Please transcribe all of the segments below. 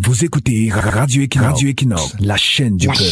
Vous écoutez Radio Equinox, la chaîne du peuple.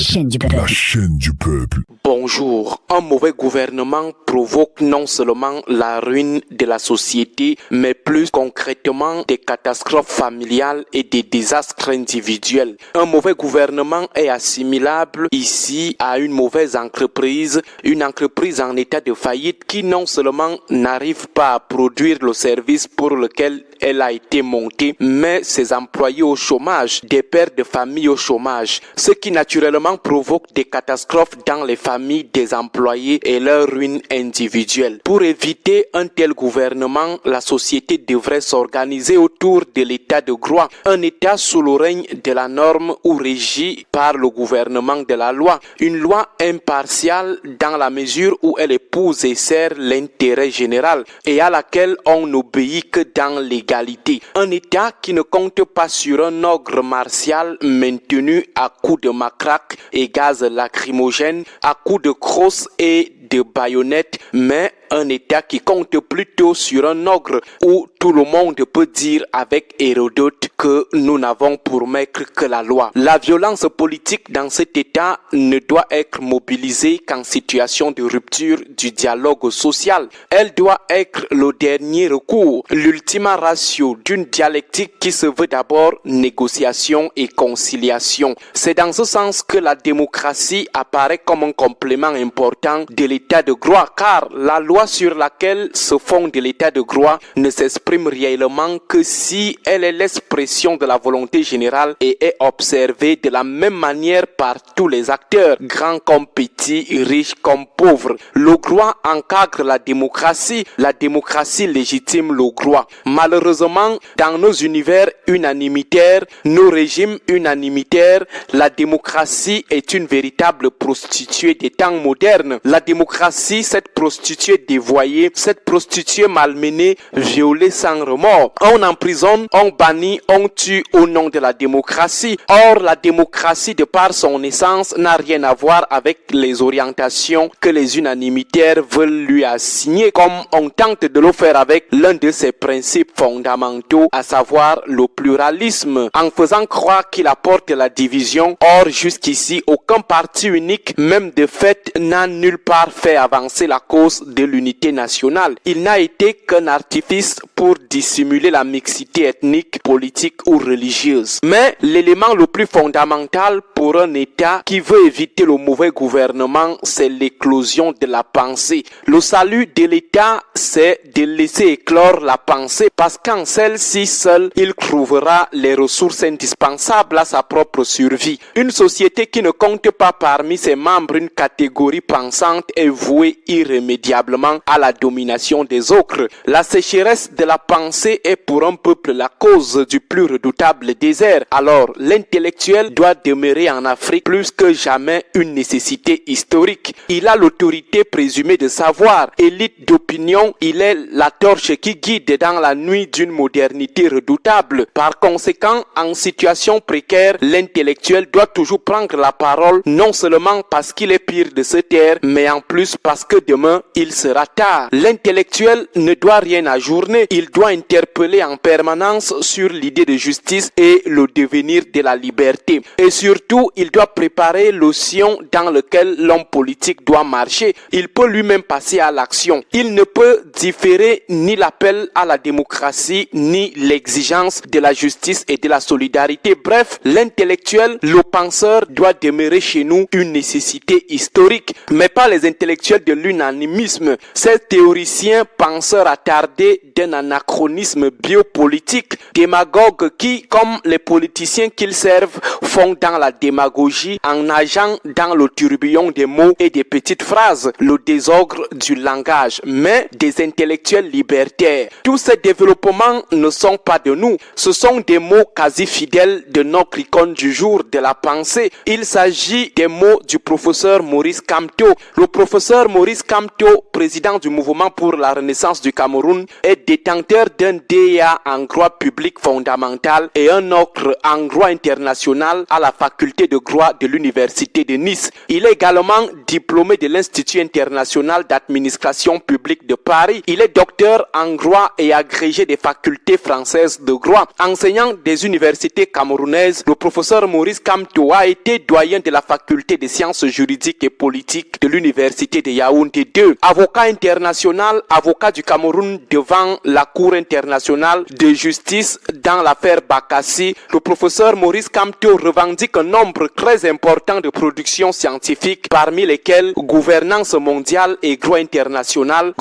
La chaîne du peuple. Bonjour. Un mauvais gouvernement provoque non seulement la ruine de la société, mais plus concrètement des catastrophes familiales et des désastres individuels. Un mauvais gouvernement est assimilable ici à une mauvaise entreprise, une entreprise en état de faillite qui non seulement n'arrive pas à produire le service pour lequel elle a été montée, mais ses employés au chômage, des pères de famille au chômage, ce qui naturellement provoque des catastrophes dans les familles des employés et leur ruine individuelle. Pour éviter un tel gouvernement, la société devrait s'organiser autour de l'état de droit, un état sous le règne de la norme ou régi par le gouvernement de la loi, une loi impartiale dans la mesure où elle épouse et sert l'intérêt général et à laquelle on n'obéit que dans l'égalité. Un État qui ne compte pas sur un ogre martial maintenu à coups de matraque et gaz lacrymogène, à coups de crosse et de baïonnettes, mais un État qui compte plutôt sur un ogre où tout le monde peut dire avec Hérodote que nous n'avons pour maître que la loi. La violence politique dans cet État ne doit être mobilisée qu'en situation de rupture du dialogue social. Elle doit être le dernier recours, l'ultima ratio d'une dialectique qui se veut d'abord négociation et conciliation. C'est dans ce sens que la démocratie apparaît comme un complément important de l'état de droit, car la loi sur laquelle se fonde l'état de droit ne s'exprime réellement que si elle est l'expression de la volonté générale et est observée de la même manière par tous les acteurs, grands comme petits, riches comme pauvres. Le droit encadre la démocratie légitime le droit. Malheureusement, dans nos univers unanimitaires, nos régimes unanimitaires, la démocratie est une véritable prostituée des temps modernes. La démocratie, cette prostituée dévoyée, cette prostituée malmenée, violée sans remords. On emprisonne, on bannit, on tue au nom de la démocratie. Or, la démocratie, de par son essence, n'a rien à voir avec les orientations que les unanimitaires veulent lui assigner, comme on tente de le faire avec l'un de ses principes fondamentaux, à savoir le pluralisme, en faisant croire qu'il apporte la division. Or, jusqu'ici, aucun parti unique, même de fait, n'a nulle part fait avancer la cause de l'unité nationale. Il n'a été qu'un artifice pour dissimuler la mixité ethnique, politique ou religieuse. Mais l'élément le plus fondamental pour un État qui veut éviter le mauvais gouvernement, c'est l'éclosion de la pensée. Le salut de l'État, c'est de laisser éclore la pensée, parce qu'en celle-ci seule, il trouvera les ressources indispensables à sa propre survie. Une société qui ne compte pas parmi ses membres une catégorie pensante est vouée irrémédiablement à la domination des autres. La sécheresse de la pensée est pour un peuple la cause du plus redoutable désert. Alors, l'intellectuel doit demeurer en Afrique plus que jamais une nécessité historique. Il a l'autorité présumée de savoir, élite d'opinion, il est la torche qui guide dans la nuit d'une modernité redoutable. Par conséquent, en situation précaire, l'intellectuel doit toujours prendre la parole, non seulement parce qu'il est pire de se taire, mais en plus parce que demain, il sera tard. L'intellectuel ne doit rien ajourner, il doit interpeller en permanence sur l'idée de justice et le devenir de la liberté. Et surtout, il doit préparer le sillon dans lequel l'homme politique doit marcher. Il peut lui-même passer à l'action. Il ne peut différer ni l'appel à la démocratie, ni l'exigence de la justice et de la solidarité. Bref, l'intellectuel, le penseur doit demeurer chez nous une nécessité historique, mais pas les intellectuels de l'unanimisme. Ces théoriciens penseurs attardés d'un anachronisme biopolitique, démagogues qui, comme les politiciens qu'ils servent, font dans la démagogie en nageant dans le tourbillon des mots et des petites phrases, le désordre du langage, mais des intellectuels libertaires. Tous ces développements ne sont pas de nous, ce sont des mots quasi fidèles de notre icône du jour de la pensée. Il s'agit des mots du professeur Maurice Kamto. Le professeur Maurice Kamto président du mouvement pour la renaissance du Cameroun, est détenteur d'un DEA en droit public fondamental et un autre en droit international à la faculté de droit de l'université de Nice. Il est également diplômé de l'Institut international d'administration publique de Paris. Il est docteur en droit et agrégé des facultés françaises de droit. Enseignant des universités camerounaises, le professeur Maurice Kamto a été doyen de la faculté des sciences juridiques et politiques de l'université de Yaoundé 2. Avocat international, avocat du Cameroun devant la Cour internationale de justice dans l'affaire Bakassi, le professeur Maurice Kamto revendique un nombre très important de productions scientifiques, parmi lesquelles gouvernance mondiale et droit international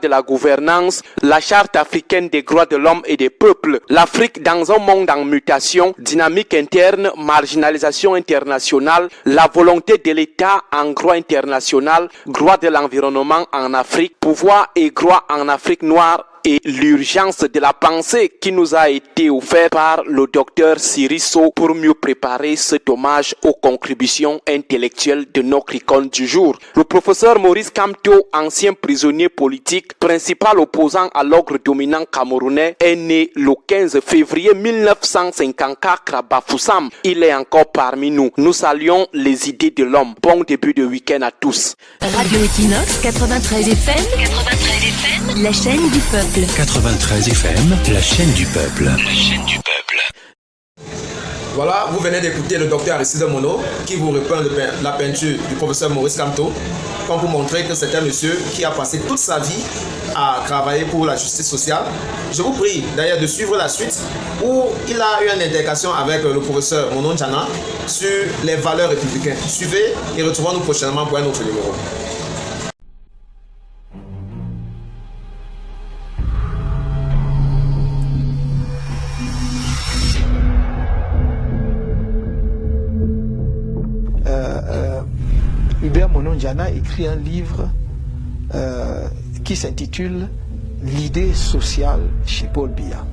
de la gouvernance, la charte africaine des droits de l'homme et des peuples, l'Afrique dans un monde en mutation, dynamique interne, marginalisation internationale, la volonté de l'État en droit international, droit de l'environnement en Afrique, pouvoir et droit en Afrique noire et l'urgence de la pensée qui nous a été offerte par le docteur Sirisso pour mieux préparer cet hommage aux contributions intellectuelles de notre icône du jour. Le professeur Maurice Kamto, ancien prisonnier politique, principal opposant à l'ordre dominant camerounais, est né le 15 février 1954 à Bafoussam. Il est encore parmi nous. Nous saluons les idées de l'homme. Bon début de week-end à tous. Radio Equinox 93 FM, la chaîne du peuple. 93 FM, la chaîne du peuple. La chaîne du peuple. Voilà, vous venez d'écouter le docteur Aristide Mono qui vous repeint la peinture du professeur Maurice Kamto, comme pour montrer que c'est un monsieur qui a passé toute sa vie à travailler pour la justice sociale. Je vous prie d'ailleurs de suivre la suite où il a eu une intercation avec le professeur Mono Njana sur les valeurs républicaines. Suivez et retrouvons-nous prochainement pour un autre numéro. Hubert Mono Njana écrit un livre qui s'intitule L'idée sociale chez Paul Biya.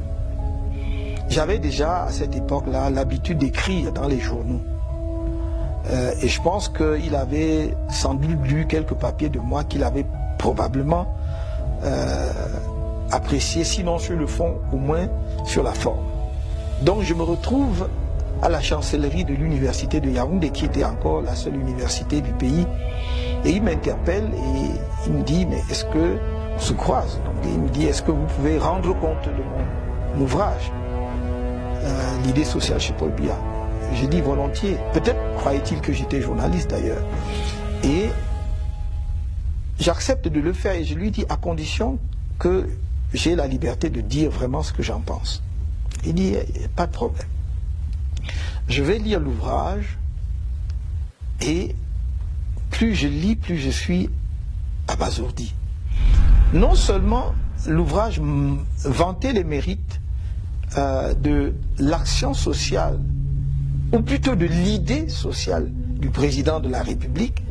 J'avais déjà à cette époque-là l'habitude d'écrire dans les journaux. Et je pense qu'il avait sans doute lu quelques papiers de moi qu'il avait probablement apprécié, sinon sur le fond, au moins sur la forme. Donc je me retrouve à la chancellerie de l'université de Yaoundé, qui était encore la seule université du pays. Et il m'interpelle et il me dit, mais est-ce que on se croise? Donc il me dit, est-ce que vous pouvez rendre compte de mon ouvrage, l'idée sociale chez Paul Biya? J'ai dit volontiers. Peut-être croyait-il que j'étais journaliste d'ailleurs. Et j'accepte de le faire et je lui dis à condition que j'ai la liberté de dire vraiment ce que j'en pense. Il dit, pas de problème. Je vais lire l'ouvrage et plus je lis, plus je suis abasourdi. Non seulement l'ouvrage vantait les mérites de l'action sociale, ou plutôt de l'idée sociale du président de la République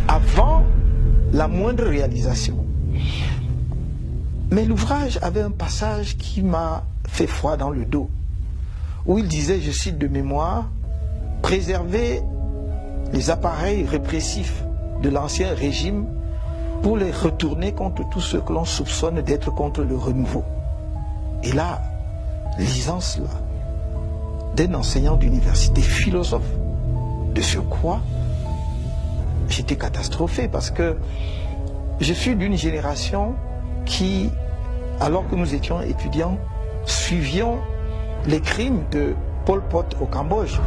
avant la moindre réalisation. Mais l'ouvrage avait un passage qui m'a fait froid dans le dos, où il disait, je cite de mémoire, « Préserver les appareils répressifs de l'ancien régime pour les retourner contre tous ceux que l'on soupçonne d'être contre le renouveau. » Et là, lisant cela, d'un enseignant d'université, philosophe, de surcroît, j'étais catastrophé parce que je suis d'une génération qui, alors que nous étions étudiants, suivions les crimes de Pol Pot au Cambodge.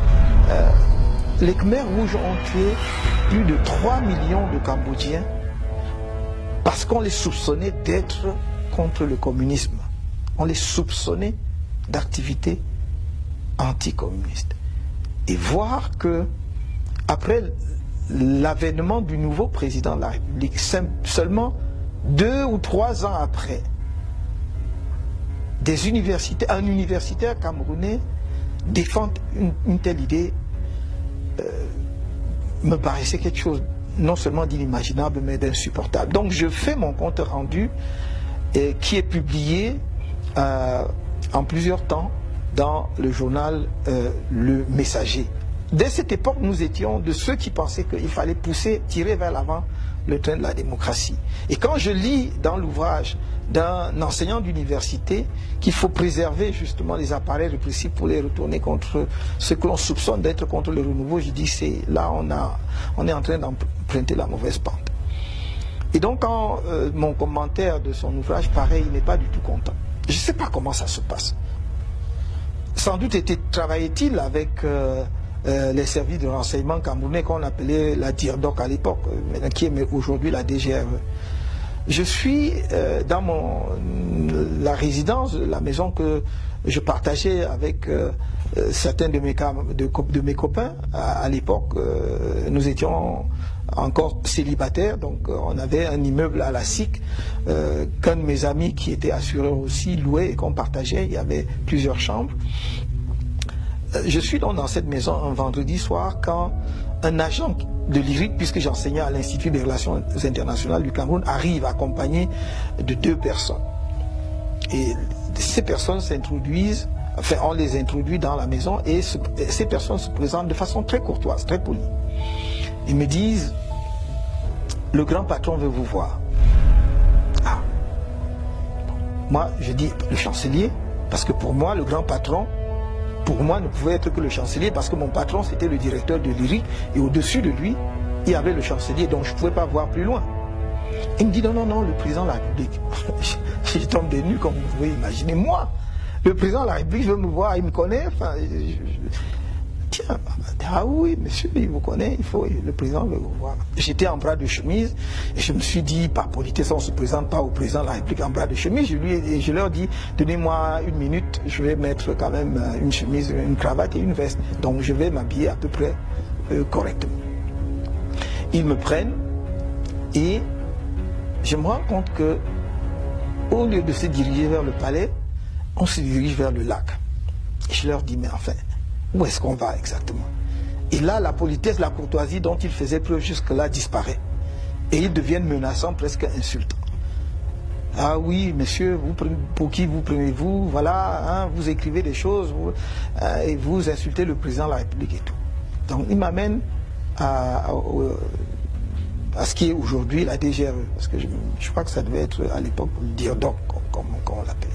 Les Khmers rouges ont tué plus de 3 millions de Cambodgiens parce qu'on les soupçonnait d'être contre le communisme. On les soupçonnait d'activités anticommunistes. Et voir que, après l'avènement du nouveau président de la République, seulement 2 ou 3 ans après, un universitaire camerounais défend une telle idée me paraissait quelque chose non seulement d'inimaginable mais d'insupportable. Donc je fais mon compte rendu qui est publié en plusieurs temps dans le journal Le Messager. dès cette époque, nous étions de ceux qui pensaient qu'il fallait pousser, tirer vers l'avant le train de la démocratie. Et quand je lis dans l'ouvrage d'un enseignant d'université qu'il faut préserver justement les appareils répressifs pour les retourner contre ce que l'on soupçonne d'être contre le renouveau, je dis c'est là on est en train d'emprunter la mauvaise pente. Et donc quand mon commentaire de son ouvrage, pareil, il n'est pas du tout content. Je ne sais pas comment ça se passe. Sans doute travaillait-il avec les services de renseignement camerounais qu'on appelait la DIRDOC à l'époque, qui est aujourd'hui la DGRE. Je suis dans la résidence, la maison que je partageais avec certains de mes copains. À l'époque, nous étions encore célibataires, donc on avait un immeuble à la SIC qu'un de mes amis qui était assureur aussi louait et qu'on partageait. Il y avait plusieurs chambres. Je suis donc dans cette maison un vendredi soir quand un agent de l'IRIC, puisque j'enseignais à l'Institut des Relations Internationales du Cameroun, arrive accompagné de 2 personnes. Et ces personnes s'introduisent, enfin on les introduit dans la maison et ces personnes se présentent de façon très courtoise, très polie. Ils me disent, le grand patron veut vous voir. Ah. Moi je dis, le chancelier, parce que pour moi le grand patron, pour moi, ne pouvait être que le chancelier parce que mon patron, c'était le directeur de l'IRIC et au-dessus de lui, il y avait le chancelier, donc je ne pouvais pas voir plus loin. Il me dit non, le président de la République. Je tombe des nues, comme vous pouvez imaginer. Moi, le président de la République veut me voir, il me connaît. Enfin, tiens, ah oui, monsieur, il vous connaît, le président veut vous voir. J'étais en bras de chemise et je me suis dit, par politesse, on ne se présente pas au président de la République en bras de chemise. Je leur dis, donnez-moi 1 minute, je vais mettre quand même une chemise, une cravate et une veste. Donc je vais m'habiller à peu près correctement. Ils me prennent et je me rends compte que au lieu de se diriger vers le palais, on se dirige vers le lac. Et je leur dis, mais enfin, où est-ce qu'on va exactement? Et là, la politesse, la courtoisie dont ils faisaient preuve jusque-là disparaît. Et ils deviennent menaçants, presque insultants. Ah oui, monsieur, pour qui vous prenez-vous? Voilà, hein, vous écrivez des choses et vous insultez le président de la République et tout. Donc, ils m'amènent à ce qui est aujourd'hui la DGRE. Parce que je crois que ça devait être à l'époque le DIRDOC, comme on l'appelait.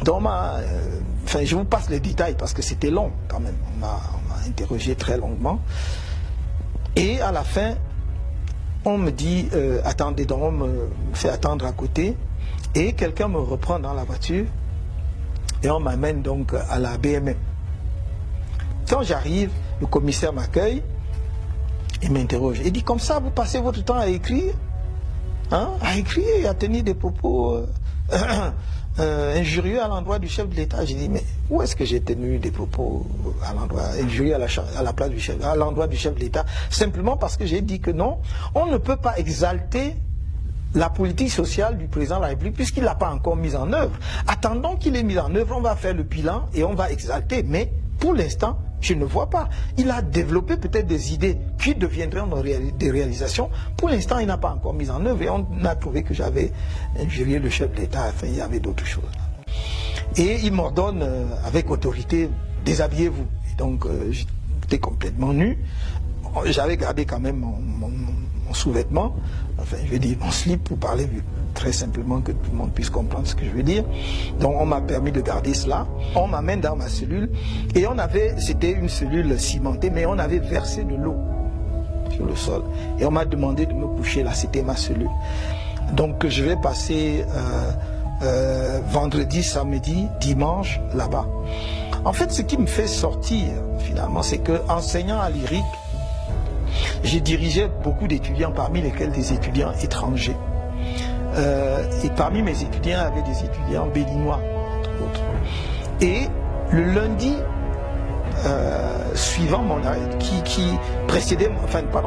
Donc, enfin, je vous passe les détails parce que c'était long quand même. On m'a interrogé très longuement. Et à la fin, on me dit, attendez, donc on me fait attendre à côté. Et quelqu'un me reprend dans la voiture et on m'amène donc à la BMM. Quand j'arrive, le commissaire m'accueille et m'interroge. Il dit, comme ça, vous passez votre temps à écrire, hein, à écrire et à tenir des propos injurieux à l'endroit du chef de l'État. J'ai dit, mais où est-ce que j'ai tenu des propos à l'endroit injurieux à la place du chef, à l'endroit du chef de l'État? Simplement parce que j'ai dit que non, on ne peut pas exalter la politique sociale du président de la République puisqu'il ne l'a pas encore mise en œuvre. Attendons qu'il ait mis en œuvre, on va faire le bilan et on va exalter. Mais pour l'instant, je ne vois pas. Il a développé peut-être des idées qui deviendront des réalisations. Pour l'instant, il n'a pas encore mis en œuvre et on a trouvé que j'avais injurié le chef de l'État. Enfin, il y avait d'autres choses. Et il m'ordonne avec autorité, déshabillez-vous. Et donc, j'étais complètement nu. J'avais gardé quand même mon sous-vêtement, enfin je vais dire mon slip pour parler très simplement que tout le monde puisse comprendre ce que je veux dire. Donc on m'a permis de garder cela. On m'amène dans ma cellule et c'était une cellule cimentée, mais on avait versé de l'eau sur le sol. Et on m'a demandé de me coucher là, c'était ma cellule. Donc je vais passer vendredi, samedi, dimanche là-bas. En fait, ce qui me fait sortir finalement, c'est que enseignant à l'IRIC, j'ai dirigé beaucoup d'étudiants, parmi lesquels des étudiants étrangers. Et parmi mes étudiants, il y avait des étudiants béninois, entre autres. Et le lundi suivant mon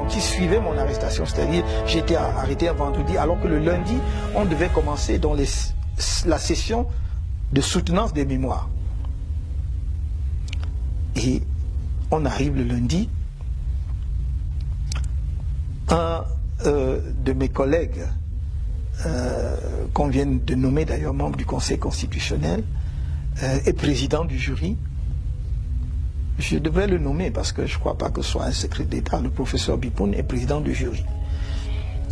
qui suivait mon arrestation, c'est-à-dire j'étais arrêté un vendredi, alors que le lundi, on devait commencer dans la session de soutenance des mémoires. Et on arrive le lundi. Un de mes collègues, qu'on vient de nommer d'ailleurs membre du Conseil constitutionnel, est président du jury. je devrais le nommer parce que je ne crois pas que ce soit un secret d'État. Le professeur Bipoun est président du jury.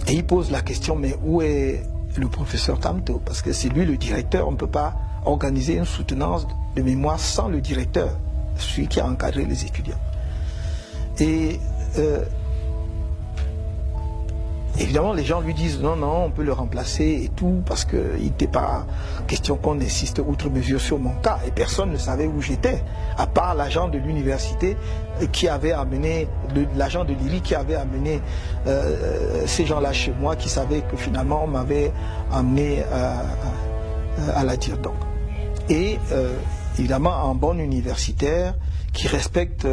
Et il pose la question, mais où est le professeur Kamto? Parce que c'est lui le directeur, on ne peut pas organiser une soutenance de mémoire sans le directeur, celui qui a encadré les étudiants. Et évidemment, les gens lui disent non, non, on peut le remplacer et tout, parce qu'il n'était pas question qu'on insiste outre mesure sur mon cas. Et personne ne savait où j'étais, à part l'agent de l'université qui avait amené, l'agent de l'IRI qui avait amené ces gens-là chez moi, qui savaient que finalement on m'avait amené à la dire donc. Et évidemment, en bon universitaire, qui respecte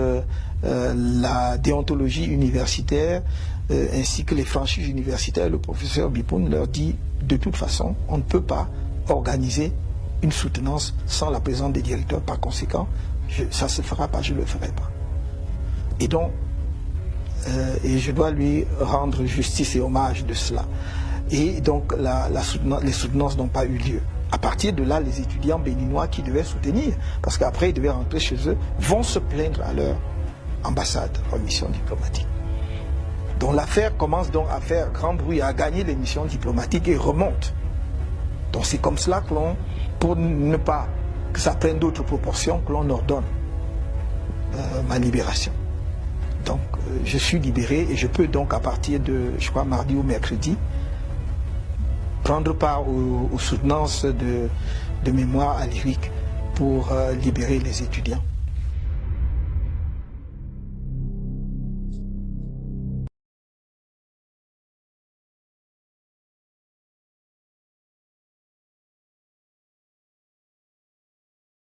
la déontologie universitaire, ainsi que les franchises universitaires, le professeur Bipoun leur dit de toute façon, on ne peut pas organiser une soutenance sans la présence des directeurs. Par conséquent, ça ne se fera pas, je ne le ferai pas. Et donc, et je dois lui rendre justice et hommage de cela. Et donc, les soutenances n'ont pas eu lieu. À partir de là, les étudiants béninois qui devaient soutenir, parce qu'après ils devaient rentrer chez eux, vont se plaindre à leur ambassade en mission diplomatique. Donc l'affaire commence donc à faire grand bruit, à gagner les missions diplomatiques et remonte. Donc c'est comme cela que l'on, pour ne pas que ça prenne d'autres proportions, que l'on ordonne ma libération. Donc je suis libéré et je peux donc à partir de, je crois, mardi ou mercredi, prendre part aux soutenances de mémoire à l'IRIC pour libérer les étudiants.